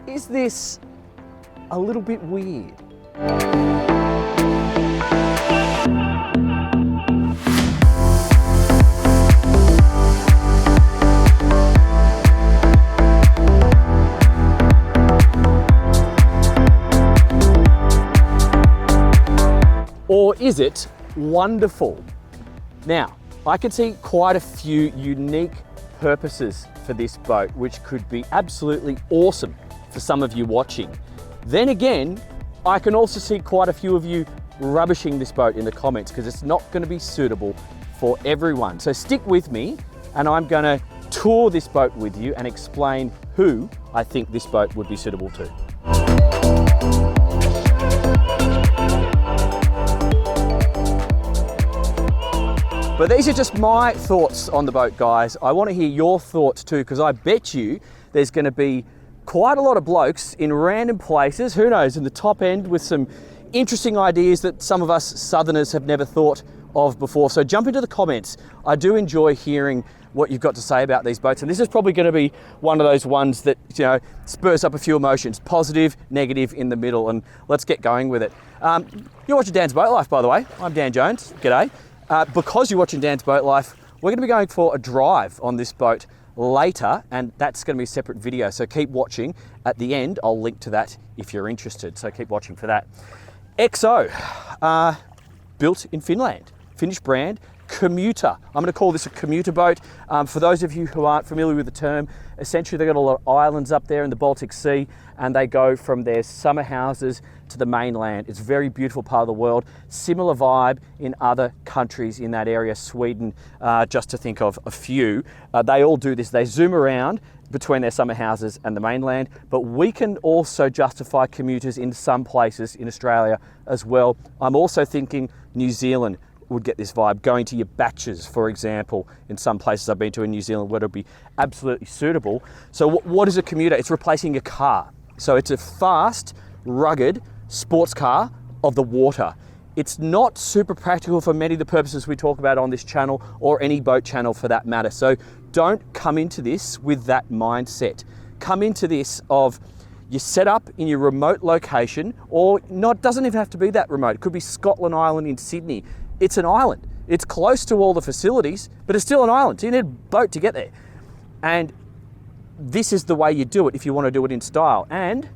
is this a little bit weird? Or is it wonderful? Now, I can see quite a few unique purposes for this boat, which could be absolutely awesome for some of you watching. Then again, I can also see quite a few of you rubbishing this boat in the comments because it's not going to be suitable for everyone. So stick with me and I'm going to tour this boat with you and explain who I think this boat would be suitable to. But these are just my thoughts on the boat, guys. I want to hear your thoughts too, because I bet you there's going to be quite a lot of blokes in random places, who knows, in the top end with some interesting ideas that some of us Southerners have never thought of before. So jump into the comments. I do enjoy hearing what you've got to say about these boats. And this is probably going to be one of those ones that, you know, spurs up a few emotions, positive, negative in the middle. And let's get going with it. You're watching Dan's Boat Life, by the way. I'm Dan Jones. G'day. Because you're watching Dan's Boat Life, we're going to be going for a drive on this boat later, and that's going to be a separate video. So keep watching. At the end, I'll link to that if you're interested. So keep watching for that. XO, built in Finland, Finnish brand, Commuter. I'm going to call this a commuter boat. For those of you who aren't familiar with the term, essentially they've got a lot of islands up there in the Baltic Sea, and they go from their summer houses to the mainland. It's a very beautiful part of the world. Similar vibe in other countries in that area, Sweden, just to think of a few. They all do this. They zoom around between their summer houses and the mainland, but we can also justify commuters in some places in Australia as well. I'm also thinking New Zealand would get this vibe, going to your batches, for example, in some places I've been to in New Zealand where it'll be absolutely suitable. So what is a commuter? It's replacing a car. So it's a fast, rugged sports car of the water. It's not super practical for many of the purposes we talk about on this channel or any boat channel for that matter. So don't come into this with that mindset. Come into this of you set up in your remote location, or not, doesn't even have to be that remote. It could be Scotland Island in Sydney. It's an island. It's close to all the facilities, but it's still an island. So you need a boat to get there. And this is the way you do it if you want to do it in style. And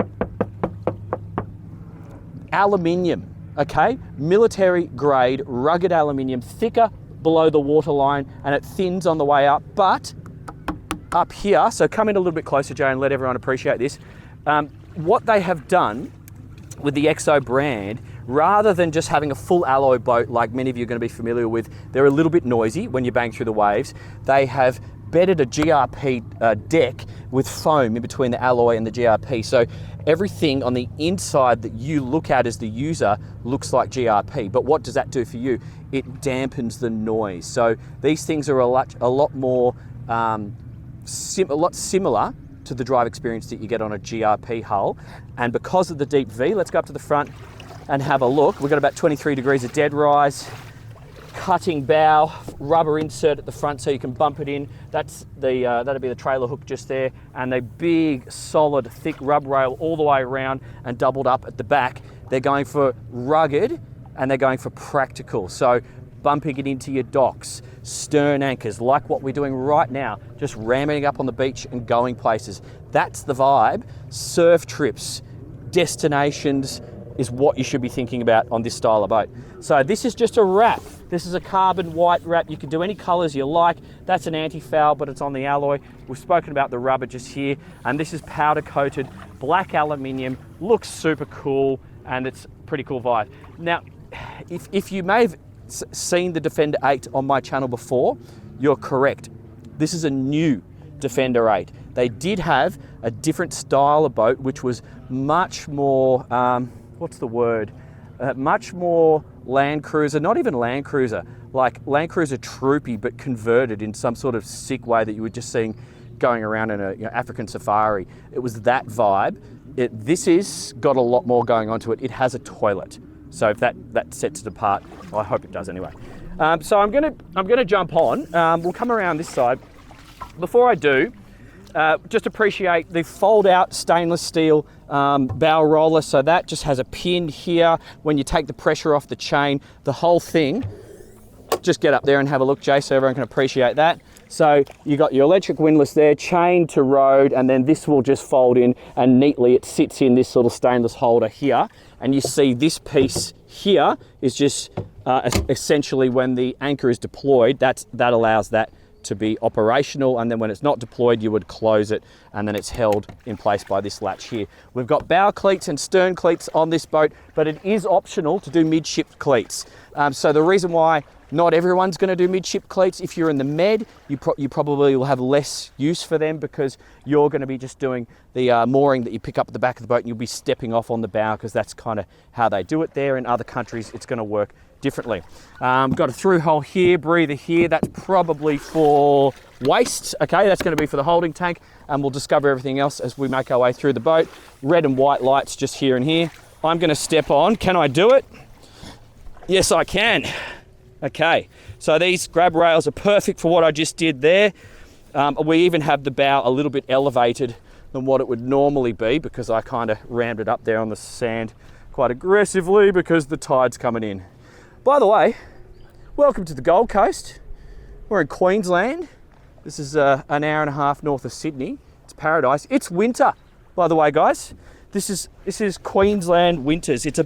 aluminium, okay? Military grade, rugged aluminium, thicker below the waterline, and it thins on the way up. But up here, so come in a little bit closer, Jay, and let everyone appreciate this. What they have done with the XO brand, rather than just having a full alloy boat like many of you are going to be familiar with, they're a little bit noisy when you bang through the waves. They have bedded a GRP deck with foam in between the alloy and the GRP. So everything on the inside that you look at as the user looks like GRP. But what does that do for you? It dampens the noise. So these things are a lot more, a lot similar to the drive experience that you get on a GRP hull. And because of the deep V, let's go up to the front and have a look. We've got about 23 degrees of dead rise, cutting bow, rubber insert at the front so you can bump it in. That's the that'll be the trailer hook just there, and a big, solid, thick rub rail all the way around and doubled up at the back. They're going for rugged and they're going for practical. So bumping it into your docks, stern anchors, like what we're doing right now, just ramming it up on the beach and going places. That's the vibe. Surf trips, destinations, is what you should be thinking about on this style of boat. So this is just a wrap. This is a carbon white wrap. You can do any colors you like. That's an anti-foul, but it's on the alloy. We've spoken about the rubber just here, and this is powder coated black aluminium. Looks super cool, and it's pretty cool vibe. Now, if you may have seen the Defender 8 on my channel before, you're correct. This is a new Defender 8. They did have a different style of boat, which was much more, what's the word? Much more Land Cruiser, not even Land Cruiser, like Land Cruiser troopy, but converted in some sort of sick way that you were just seeing going around in a African safari. It was that vibe. This is got a lot more going on to it. It has a toilet. So if that sets it apart, well, I hope it does anyway. So I'm gonna jump on. We'll come around this side. Before I do, just appreciate the fold-out stainless steel bow roller. So that just has a pin here. When you take the pressure off the chain, the whole thing, just get up there and have a look, Jay, so everyone can appreciate that. So you got your electric windlass there, chained to road, and then this will just fold in, and neatly it sits in this little stainless holder here. And you see this piece here is just essentially when the anchor is deployed, that allows that to be operational, and then when it's not deployed you would close it, and then it's held in place by this latch here. We've got bow cleats and stern cleats on this boat, but it is optional to do midship cleats. So the reason why not everyone's going to do midship cleats, if you're in the Med, you probably will have less use for them, because you're going to be just doing the mooring that you pick up at the back of the boat, and you'll be stepping off on the bow, because that's kind of how they do it there. In other countries it's going to work differently. Got a through hole here, breather here, that's probably for waste. Okay, that's going to be for the holding tank, and we'll discover everything else as we make our way through the boat. Red and white lights just here and here. I'm going to step on. Can I do it? Yes, I can. Okay, so these grab rails are perfect for what I just did there. We even have the bow a little bit elevated than what it would normally be, because I kind of rammed it up there on the sand quite aggressively because the tide's coming in. By the way, welcome to the Gold Coast. We're in Queensland. This is an hour and a half north of Sydney. It's paradise. It's winter, by the way, guys. This is Queensland winters. It's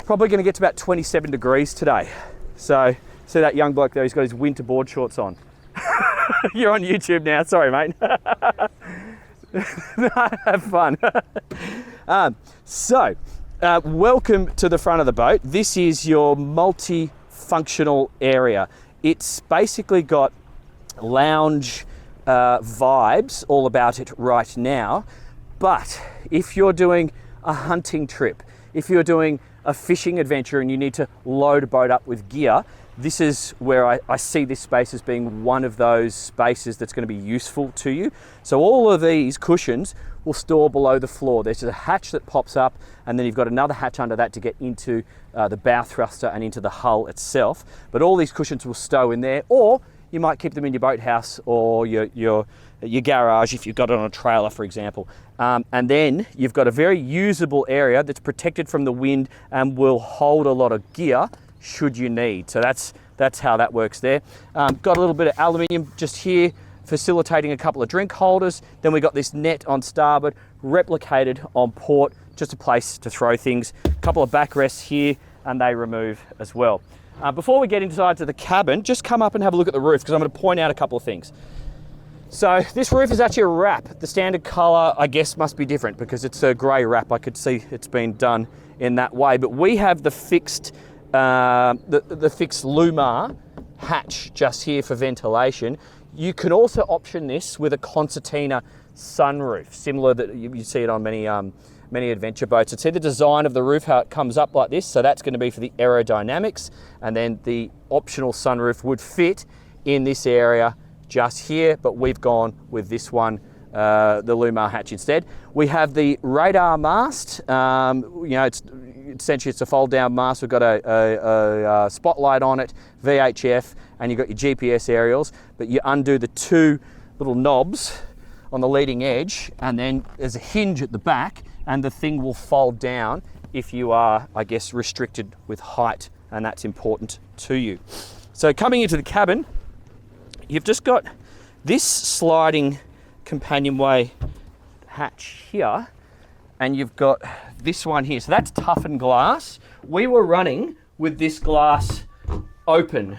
probably going to get to about 27 degrees today. So, see that young bloke there, he's got his winter board shorts on. You're on YouTube now, sorry mate. Have fun. Welcome to the front of the boat. This is your multi-functional area. It's basically got lounge vibes all about it right now. But if you're doing a hunting trip, if you're doing a fishing adventure and you need to load a boat up with gear, this is where I see this space as being one of those spaces that's going to be useful to you. So all of these cushions will store below the floor. There's a hatch that pops up, and then you've got another hatch under that to get into the bow thruster and into the hull itself. But all these cushions will stow in there, or you might keep them in your boathouse or your garage if you've got it on a trailer, for example. And then you've got a very usable area that's protected from the wind and will hold a lot of gear should you need. So that's how that works there. Got a little bit of aluminium just here, facilitating a couple of drink holders. Then we got this net on starboard, replicated on port, just a place to throw things. A couple of backrests here, and they remove as well. Before we get inside to the cabin, just come up and have a look at the roof, because I'm going to point out a couple of things. So this roof is actually a wrap. The standard colour, I guess, must be different because it's a grey wrap. I could see it's been done in that way. But we have the fixed the fixed Lumar hatch just here for ventilation. You can also option this with a concertina sunroof, similar that you see it on many adventure boats. And see the design of the roof, how it comes up like this. So that's going to be for the aerodynamics, and then the optional sunroof would fit in this area just here, but we've gone with this one, the Lumar hatch instead. We have the radar mast. It's essentially it's a fold down mast. We've got a spotlight on it, VHF, and you've got your GPS aerials, but you undo the two little knobs on the leading edge, and then there's a hinge at the back, and the thing will fold down if you are, I guess, restricted with height, and that's important to you. So coming into the cabin, you've just got this sliding companionway hatch here, and you've got this one here. So that's toughened glass. We were running with this glass open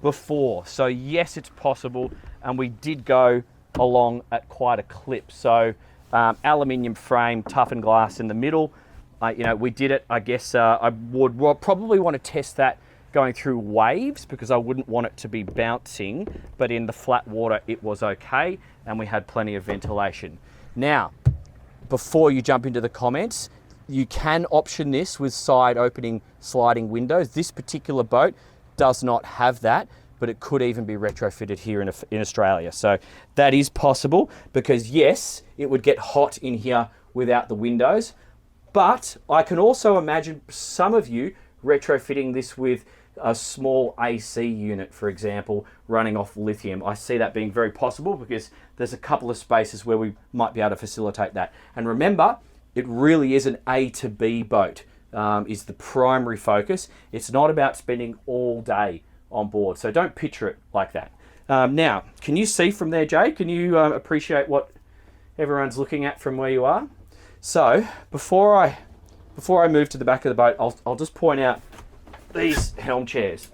before. So yes, it's possible, and we did go along at quite a clip. So aluminium frame, toughened glass in the middle. We did it. I guess I would probably want to test that going through waves, because I wouldn't want it to be bouncing, but in the flat water it was okay, and we had plenty of ventilation. Now, before you jump into the comments, you can option this with side opening sliding windows. This particular boat does not have that, but it could even be retrofitted here in Australia. So that is possible, because yes, it would get hot in here without the windows, but I can also imagine some of you retrofitting this with a small AC unit, for example, running off lithium. I see that being very possible because there's a couple of spaces where we might be able to facilitate that. And remember, it really is an A to B boat, is the primary focus. It's not about spending all day on board. So don't picture it like that. Now, can you see from there, Jay? Can you appreciate what everyone's looking at from where you are? So before I move to the back of the boat, I'll just point out these Helm chairs.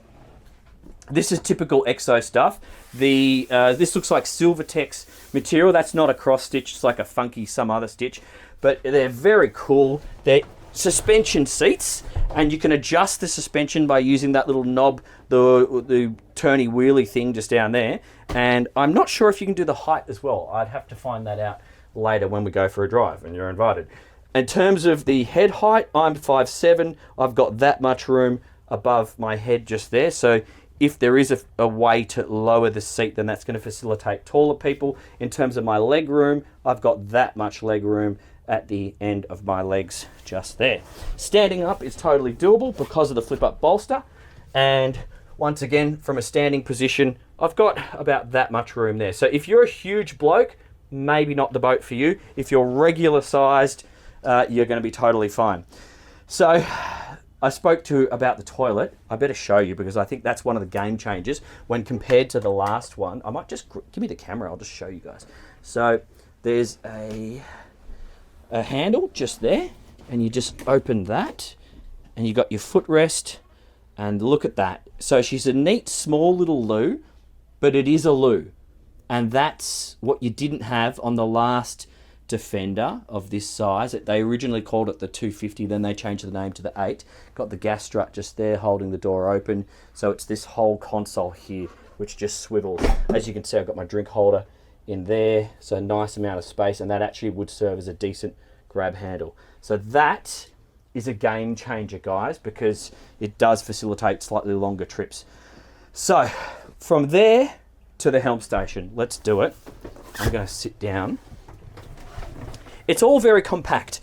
This is typical XO stuff. This looks like Silvertex material. That's not a cross stitch. It's like a funky some other stitch. But they're very cool. They're suspension seats, and you can adjust the suspension by using that little knob, the turny wheelie thing just down there. And I'm not sure if you can do the height as well. I'd have to find that out later when we go for a drive, and you're invited. In terms of the head height, I'm 5'7". I've got that much room above my head just there. So if there is a way to lower the seat, then that's going to facilitate taller people. In terms of my leg room, I've got that much leg room at the end of my legs just there. Standing up is totally doable because of the flip-up bolster. And once again, from a standing position, I've got about that much room there. So if you're a huge bloke, maybe not the boat for you. If you're regular sized, you're going to be totally fine. So I spoke about the toilet. I better show you because I think that's one of the game changers when compared to the last one. I might just give me the camera. I'll just show you guys. So there's a handle just there, and you just open that, and you got your footrest, and look at that. So she's a neat small little loo, but it is a loo, and that's what you didn't have on the last Defender of this size. They originally called it the 250, then they changed the name to the 8. Got the gas strut just there holding the door open, so it's this whole console here which just swivels. As you can see, I've got my drink holder in there, so a nice amount of space, and that actually would serve as a decent grab handle. So that is a game changer, guys, because it does facilitate slightly longer trips. So from there to the helm station, let's do it. I'm going to sit down. It's all very compact.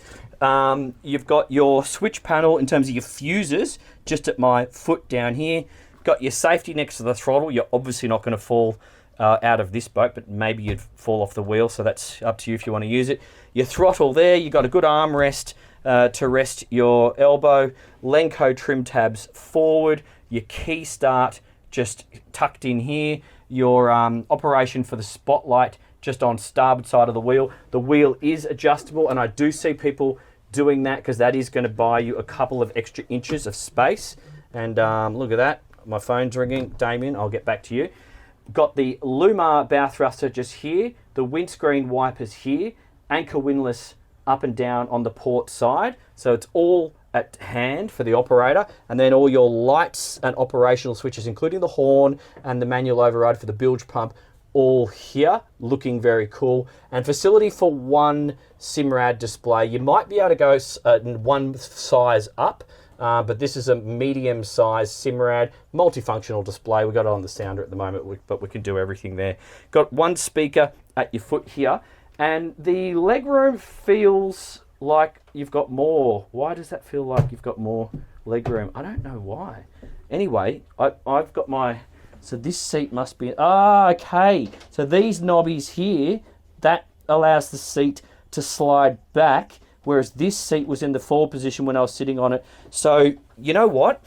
You've got your switch panel in terms of your fuses just at my foot down here. Got your safety next to the throttle. You're obviously not going to fall out of this boat, but maybe you'd fall off the wheel, so that's up to you if you want to use it. Your throttle there, you've got a good armrest to rest your elbow. Lenco trim tabs forward. Your key start just tucked in here. Your operation for the spotlight just on starboard side of the wheel. The wheel is adjustable, and I do see people doing that because that is going to buy you a couple of extra inches of space. And look at that. My phone's ringing. Damien, I'll get back to you. Got the Lumar bow thruster just here. The windscreen wipers here. Anchor windlass up and down on the port side. So it's all at hand for the operator. And then all your lights and operational switches, including the horn and the manual override for the bilge pump, all here, looking very cool. And facility for one Simrad display. You might be able to go one size up, but this is a medium size Simrad multifunctional display. We've got it on the sounder at the moment, but we can do everything there. Got one speaker at your foot here, and the legroom feels like you've got more. Why does that feel like you've got more legroom? I don't know why. Anyway, I've got my... So this seat must be... okay. So these knobbies here, that allows the seat to slide back, whereas this seat was in the forward position when I was sitting on it. So, you know what?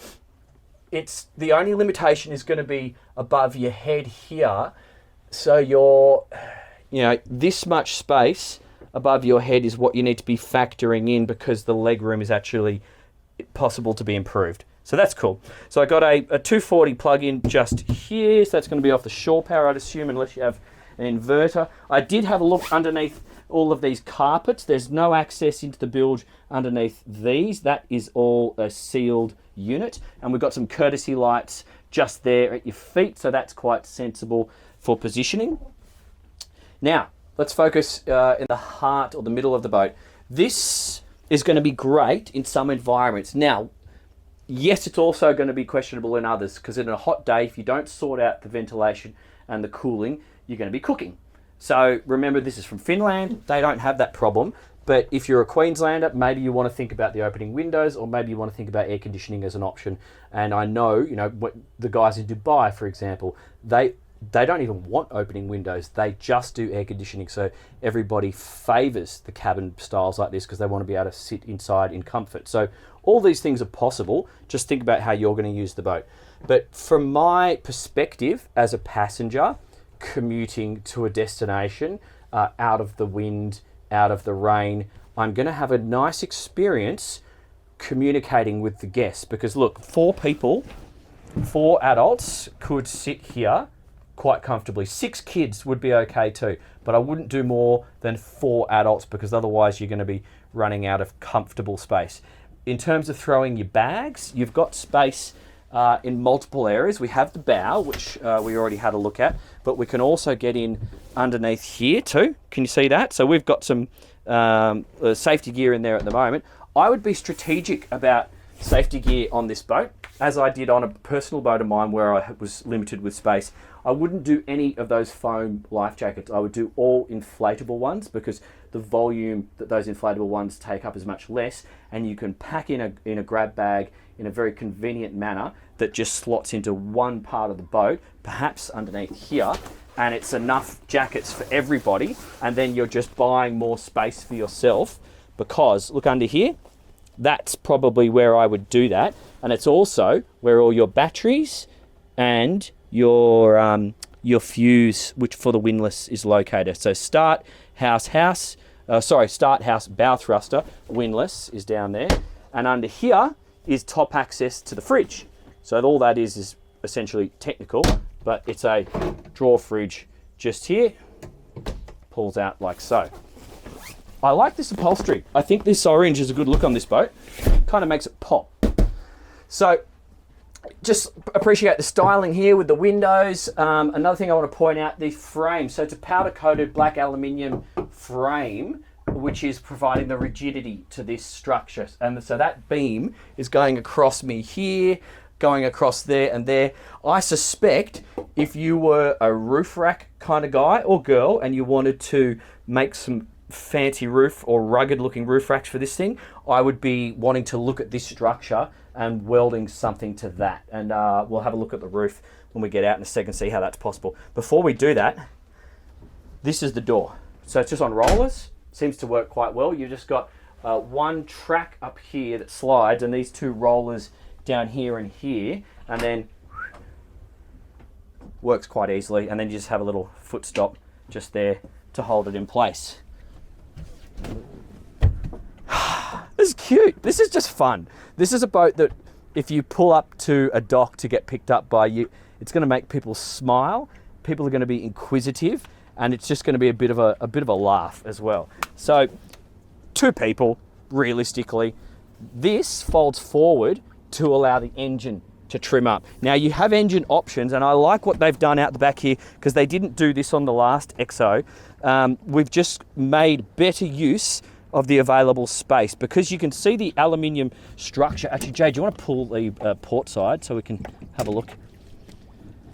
It's the only limitation is going to be above your head here. So this much space above your head is what you need to be factoring in because the leg room is actually possible to be improved. So that's cool. So I got a 240 plug-in just here. So that's going to be off the shore power, I'd assume, unless you have an inverter. I did have a look underneath all of these carpets. There's no access into the bilge underneath these. That is all a sealed unit. And we've got some courtesy lights just there at your feet. So that's quite sensible for positioning. Now, let's focus in the heart or the middle of the boat. This is going to be great in some environments. Now, yes, it's also going to be questionable in others because in a hot day, if you don't sort out the ventilation and the cooling, you're going to be cooking. So remember, this is from Finland. They don't have that problem. But if you're a Queenslander, maybe you want to think about the opening windows, or maybe you want to think about air conditioning as an option. And I know, you know, what the guys in Dubai, for example, they don't even want opening windows. They just do air conditioning. So everybody favors the cabin styles like this because they want to be able to sit inside in comfort. So all these things are possible. Just think about how you're going to use the boat. But from my perspective as a passenger commuting to a destination, out of the wind, out of the rain, I'm going to have a nice experience communicating with the guests. Because look, 4 adults could sit here quite comfortably. 6 kids would be okay too, but I wouldn't do more than 4 adults because otherwise you're going to be running out of comfortable space. In terms of throwing your bags, you've got space in multiple areas. We have the bow, which we already had a look at, but we can also get in underneath here too. Can you see that? So we've got some safety gear in there at the moment. I would be strategic about safety gear on this boat, as I did on a personal boat of mine where I was limited with space. I wouldn't do any of those foam life jackets. I would do all inflatable ones because the volume that those inflatable ones take up is much less, and you can pack in a grab bag in a very convenient manner that just slots into one part of the boat, perhaps underneath here, and it's enough jackets for everybody, and then you're just buying more space for yourself. Because look under here, that's probably where I would do that, and it's also where all your batteries and your fuse, which for the windlass, is located. So start house, bow thruster, windlass is down there, and under here is top access to the fridge. So all that is essentially technical, but it's a drawer fridge just here, pulls out like so. I like this upholstery. I think this orange is a good look on this boat. Kind of makes it pop. So just appreciate the styling here with the windows. Another thing I want to point out, the frame. So it's a powder coated black aluminium frame, which is providing the rigidity to this structure. And so that beam is going across me here, going across there and there. I suspect if you were a roof rack kind of guy or girl and you wanted to make some fancy roof or rugged looking roof racks for this thing, I would be wanting to look at this structure and welding something to that. And we'll have a look at the roof when we get out in a second, see how that's possible. Before we do that, this is the door. So it's just on rollers, seems to work quite well. You've just got one track up here that slides and these 2 rollers down here and here, and then works quite easily. And then you just have a little foot stop just there to hold it in place. This is cute. This is just fun. This is a boat that if you pull up to a dock to get picked up by you, it's going to make people smile. People are going to be inquisitive, and it's just going to be a bit of a laugh as well. So 2 people, realistically. This folds forward to allow the engine to trim up. Now you have engine options, and I like what they've done out the back here because they didn't do this on the last XO. We've just made better use of the available space because you can see the aluminium structure. Actually, Jay, do you want to pull the port side so we can have a look?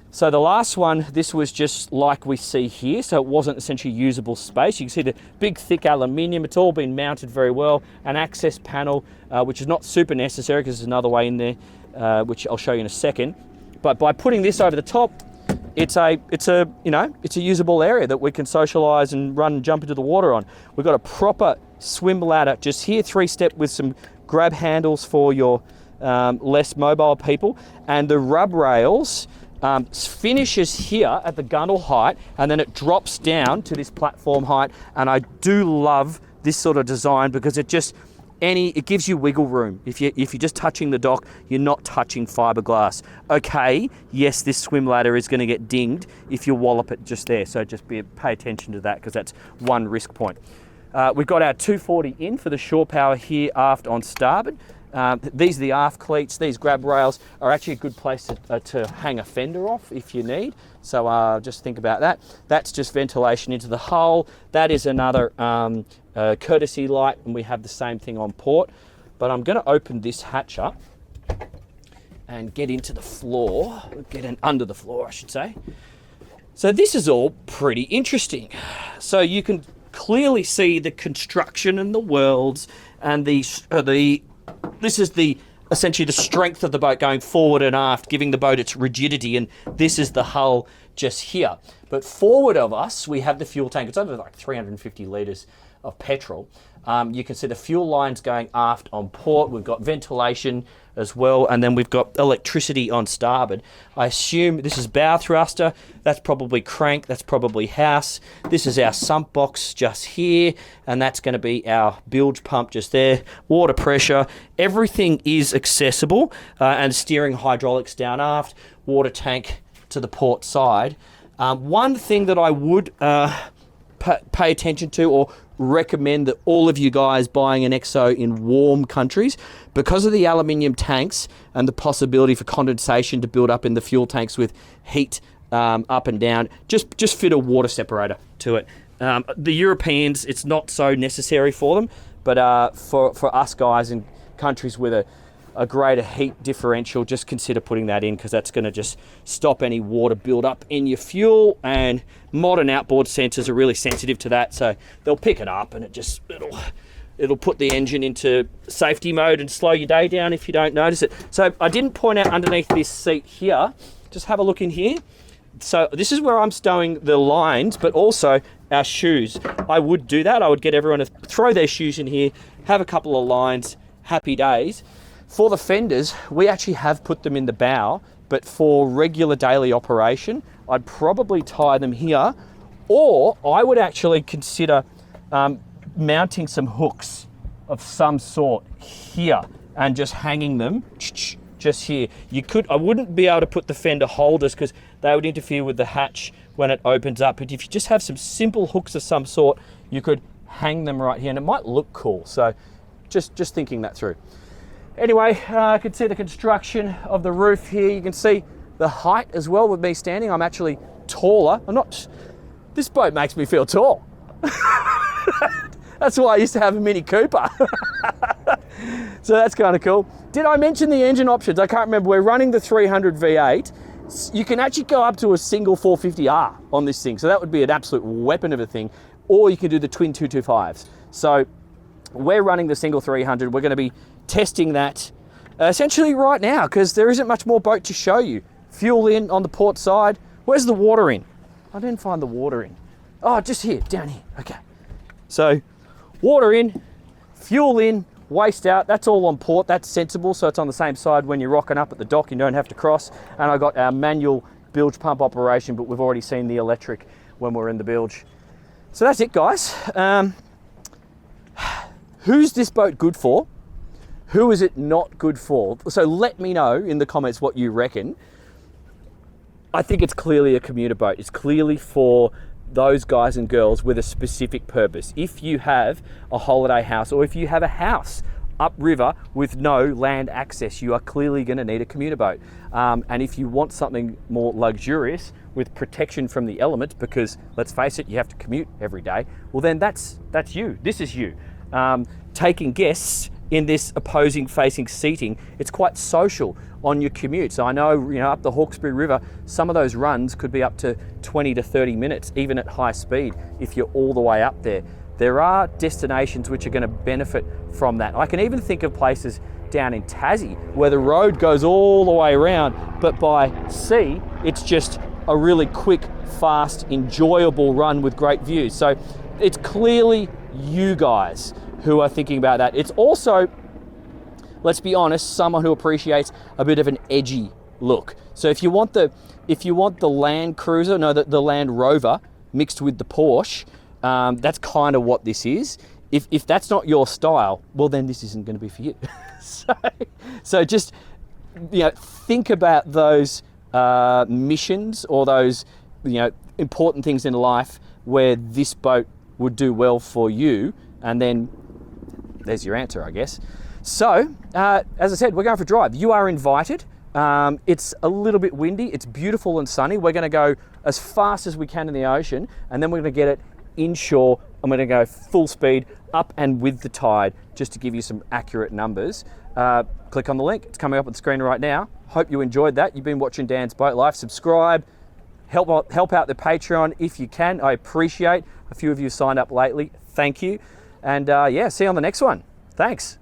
So the last one, this was just like we see here, so it wasn't essentially usable space. You can see the big thick aluminium, it's all been mounted very well. An access panel, which is not super necessary because there's another way in there, which I'll show you in a second. But by putting this over the top, it's a usable area that we can socialise and run and jump into the water on. We've got a proper swim ladder just here, 3-step with some grab handles for your less mobile people, and the rub rails finishes here at the gunnel height, and then it drops down to this platform height. And I do love this sort of design because it gives you wiggle room. If you're just touching the dock, you're not touching fiberglass. Okay, yes, this swim ladder is going to get dinged if you wallop it just there. So just pay attention to that because that's one risk point. We've got our 240 in for the shore power here aft on starboard. These are the aft cleats. These grab rails are actually a good place to hang a fender off if you need. So just think about that. That's just ventilation into the hull. That is another courtesy light, and we have the same thing on port. But I'm going to open this hatch up and get into the floor, under the floor, I should say. So this is all pretty interesting. So you can clearly see the construction and the worlds, and this is essentially the strength of the boat going forward and aft, giving the boat its rigidity, and this is the hull just here. But forward of us, we have the fuel tank. It's over like 350 litres of petrol. You can see the fuel lines going aft on port. We've got ventilation as well, and then we've got electricity on starboard. I assume this is bow thruster. That's probably crank. That's probably house. This is our sump box just here, and that's going to be our bilge pump just there. Water pressure. Everything is accessible, and steering hydraulics down aft. Water tank to the port side. One thing that I would pay attention to, or recommend that all of you guys buying an XO in warm countries, because of the aluminium tanks and the possibility for condensation to build up in the fuel tanks with heat up and down, just fit a water separator to it. The Europeans, it's not so necessary for them, but for us guys in countries with a greater heat differential, just consider putting that in, because that's going to just stop any water build up in your fuel, and modern outboard sensors are really sensitive to that, so they'll pick it up, and it'll put the engine into safety mode and slow your day down if you don't notice it. So I didn't point out underneath this seat here, just have a look in here. So this is where I'm stowing the lines, but also our shoes. I would do that. I would get everyone to throw their shoes in here, have a couple of lines, happy days. For the fenders, we actually have put them in the bow, but for regular daily operation, I'd probably tie them here, or I would actually consider mounting some hooks of some sort here and just hanging them just here. I wouldn't be able to put the fender holders because they would interfere with the hatch when it opens up, but if you just have some simple hooks of some sort, you could hang them right here, and it might look cool. So just thinking that through. Anyway, I can see the construction of the roof here. You can see the height as well with me standing. I'm actually taller. This boat makes me feel tall. That's why I used to have a Mini Cooper. So that's kind of cool. Did I mention the engine options? I can't remember. We're running the 300 V8. You can actually go up to a single 450R on this thing. So that would be an absolute weapon of a thing. Or you can do the twin 225s. So we're running the single 300. We're going to be testing that essentially right now, because there isn't much more boat to show you. Fuel in on the port side. Where's the water in? I didn't find the water in. Oh, just here, down here. Okay. So water in, fuel in, waste out. That's all on port. That's sensible. So it's on the same side when you're rocking up at the dock. You don't have to cross. And I got our manual bilge pump operation, but we've already seen the electric when we're in the bilge. So that's it, guys. Who's this boat good for? Who is it not good for? So let me know in the comments what you reckon. I think it's clearly a commuter boat. It's clearly for those guys and girls with a specific purpose. If you have a holiday house, or if you have a house upriver with no land access, you are clearly going to need a commuter boat. And if you want something more luxurious with protection from the elements, because let's face it, you have to commute every day, well then that's you. This is you. Taking guests in this opposing facing seating, it's quite social on your commute. So I know, up the Hawkesbury River, some of those runs could be up to 20 to 30 minutes, even at high speed, if you're all the way up there. There are destinations which are going to benefit from that. I can even think of places down in Tassie where the road goes all the way around, but by sea, it's just a really quick, fast, enjoyable run with great views. So it's clearly you guys who are thinking about that. It's also, let's be honest, someone who appreciates a bit of an edgy look. So if you want the Land Cruiser, the Land Rover mixed with the Porsche, that's kind of what this is. If that's not your style, well then this isn't going to be for you. so just think about those missions or those important things in life where this boat would do well for you, and then there's your answer, I guess. So, as I said, we're going for a drive. You are invited. It's a little bit windy. It's beautiful and sunny. We're going to go as fast as we can in the ocean, and then we're going to get it inshore. I'm going to go full speed up and with the tide, just to give you some accurate numbers. Click on the link. It's coming up on the screen right now. Hope you enjoyed that. You've been watching Dan's Boat Life. Subscribe, help out the Patreon if you can. I appreciate a few of you signed up lately. Thank you. And yeah, see you on the next one. Thanks.